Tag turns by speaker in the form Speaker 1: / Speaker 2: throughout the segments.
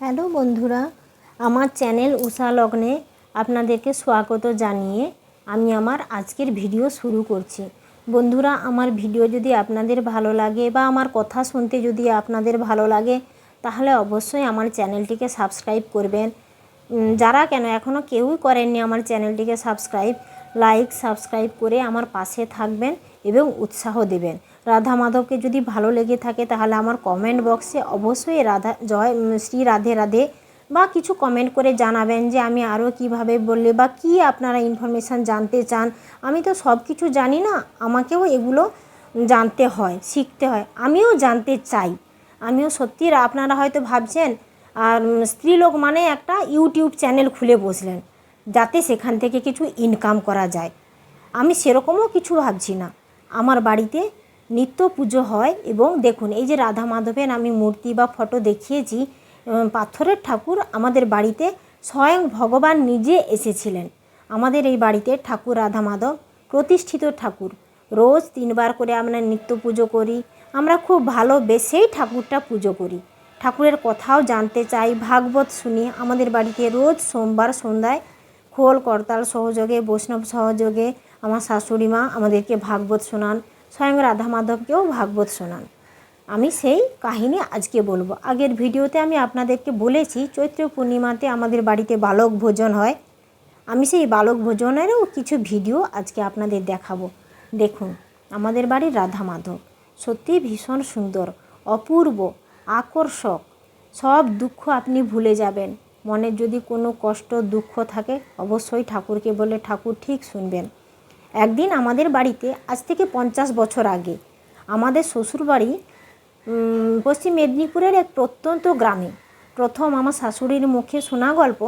Speaker 1: Hello বন্ধুরা, আমার channel উষা লগ্নে আপনাদেরকে স্বাগত জানিয়ে আমি আমার আজকের ভিডিও শুরু করছি। বন্ধুরা, আমার ভিডিও যদি আপনাদের ভালো লাগে বা আমার কথা শুনতে যদি আপনাদের ভালো লাগে তাহলে অবশ্যই আমার চ্যানেলটিকে সাবস্ক্রাইব করবেন। যারা এখনও কেউই করেননি আমার চ্যানেলটিকে সাবস্ক্রাইব করে আমার পাশে থাকবেন এবং উৎসাহ দেবেন। রাধা মাধবকে যদি ভালো লেগে থাকে তাহলে আমার কমেন্ট বক্সে অবশ্যই শ্রী রাধে রাধে বা কিছু কমেন্ট করে জানাবেন যে আমি আরও কিভাবে বললে বা কি আপনারা ইনফরমেশান জানতে চান। আমি তো সব কিছু জানি না, আমাকেও এগুলো জানতে হয়, শিখতে হয়, আমিও জানতে চাই। আমিও সত্যি, আপনারা হয়তো ভাবছেন আর স্ত্রীলোক মানে একটা ইউটিউব চ্যানেল খুলে বসলেন যাতে সেখান থেকে কিছু ইনকাম করা যায়। আমি সেরকমও কিছু ভাবছি না। আমার বাড়িতে নিত্য পুজো হয় এবং দেখুন এই যে রাধা মাধবের আমি মূর্তি বা ফটো দেখিয়েছি, পাথরের ঠাকুর আমাদের বাড়িতে স্বয়ং ভগবান নিজে এসেছিলেন। আমাদের এই বাড়িতে ঠাকুর রাধা মাধব প্রতিষ্ঠিত ঠাকুর। রোজ 3 বার করে আমরা নিত্য পুজো করি। আমরা খুব ভালোবেসেই ঠাকুরটা পুজো করি। ঠাকুরের কথাও জানতে চাই, ভাগবত শুনি। আমাদের বাড়িতে রোজ সোমবার সন্ধ্যায় খোল করতাল সহযোগে, বৈষ্ণব সহযোগে আমার শাশুড়ি মা আমাদেরকে ভাগবত শোনান, স্বয়ং রাধা মাধবকেও ভাগবত শোনান। আমি সেই কাহিনী আজকে বলবো। আগের ভিডিওতে আমি আপনাদেরকে বলেছি চৈত্র পূর্ণিমাতে আমাদের বাড়িতে বালক ভোজন হয়। আমি সেই বালক ভোজনেরও কিছু ভিডিও আজকে আপনাদের দেখাবো। দেখুন আমাদের বাড়ির রাধা মাধব সত্যি ভীষণ সুন্দর, অপূর্ব, আকর্ষক। সব দুঃখ আপনি ভুলে যাবেন। মনের যদি কোনো কষ্ট দুঃখ থাকে অবশ্যই ঠাকুরকে বলে ঠাকুর ঠিক শুনবেন। একদিন আমাদের বাড়িতে আজ থেকে 50 বছর আগে আমাদের শ্বশুরবাড়ি পশ্চিম মেদিনীপুরের এক প্রত্যন্ত গ্রামে। প্রথম আমার শাশুড়ির মুখে শোনা গল্প,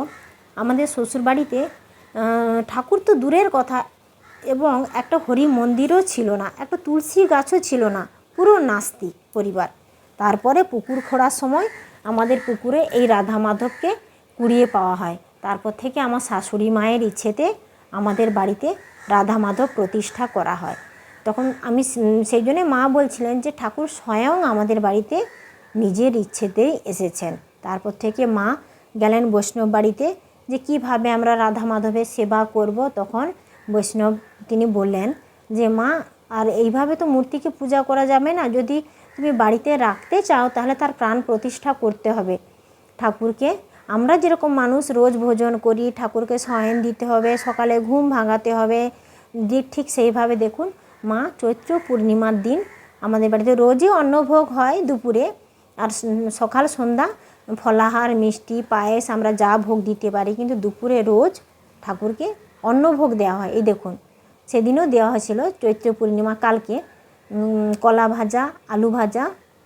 Speaker 1: আমাদের শ্বশুরবাড়িতে ঠাকুর তো দূরের কথা এবং একটা হরি মন্দিরও ছিল না, একটা তুলসী গাছও ছিল না, পুরো নাস্তিক পরিবার। তারপরে পুকুর খোঁড়ার সময় আমাদের পুকুরে এই রাধা মাধবকে কুড়িয়ে পাওয়া হয়। তারপর থেকে আমার শাশুড়ি মায়ের ইচ্ছেতে আমাদের বাড়িতে রাধা মাধব প্রতিষ্ঠা করা হয়। তখন আমি সেই জন্যে মা বলছিলেন যে ঠাকুর স্বয়ং আমাদের বাড়িতে নিজের ইচ্ছেতেই এসেছেন। তারপর থেকে মা গেলেন বৈষ্ণব বাড়িতে যে কিভাবে আমরা রাধা মাধবের সেবা করব। তখন বৈষ্ণব তিনি বললেন যে মা, আর এইভাবে তো মূর্তিকে পূজা করা যাবে না, যদি তুমি বাড়িতে রাখতে চাও তাহলে তার প্রাণ প্রতিষ্ঠা করতে হবে। ঠাকুরকে আমরা যেরকম মানুষ রোজ ভোজন করি, ঠাকুরকে শয়ন দিতে হবে, সকালে ঘুম ভাঙাতে হবে, ঠিক সেইভাবে দেখুন মা চৈত্র পূর্ণিমার দিন আমাদের বাড়িতে রোজই অন্নভোগ হয় দুপুরে, আর সকাল সন্ধ্যা ফলাহার মিষ্টি পায়েস আমরা যা ভোগ দিতে পারি, কিন্তু দুপুরে রোজ ঠাকুরকে অন্নভোগ দেওয়া হয়। এই দেখুন সেদিনও দেওয়া হয়েছিল চৈত্র পূর্ণিমা কালকে কলা ভাজা, আলু ভাজা,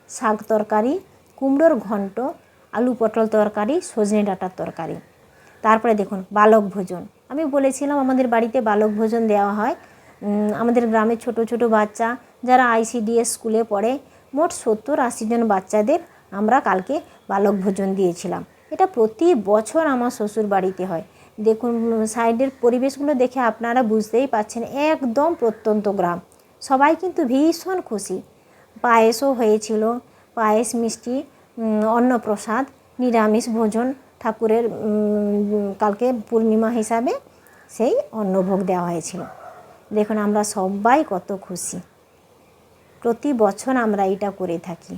Speaker 1: শাক তরকারি, কুমড়োর ঘন্ট, আলু পটল তরকারি, সজনে ডাঁটার তরকারি। তারপরে দেখুন বালক ভোজন, আমি বলেছিলাম আমাদের বাড়িতে বালক ভোজন দেওয়া হয়। আমাদের গ্রামের ছোট ছোট বাচ্চা যারা ICDS স্কুলে পড়ে, মোট 70-80 জন বাচ্চাদের আমরা কালকে বালক ভোজন দিয়েছিলাম। এটা প্রতি বছর আমার শ্বশুর বাড়িতে হয়। দেখুন সাইডের পরিবেশগুলো দেখে আপনারা বুঝতেই পারছেন, একদম প্রত্যন্ত গ্রাম। সবাই কিন্তু ভীষণ খুশি। পায়েসও হয়েছিল, পায়েস, মিষ্টি, অন্নপ্রসাদ, নিরামিষ ভোজন ঠাকুরের কালকে পূর্ণিমা হিসাবে সেই অন্নভোগ দেওয়া হয়েছিল। দেখুন আমরা সবাই কত খুশি। প্রতি বছর আমরা এটা করে থাকি।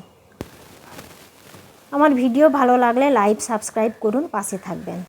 Speaker 1: আমার ভিডিও ভালো লাগলে লাইক সাবস্ক্রাইব করুন, পাশে থাকবেন।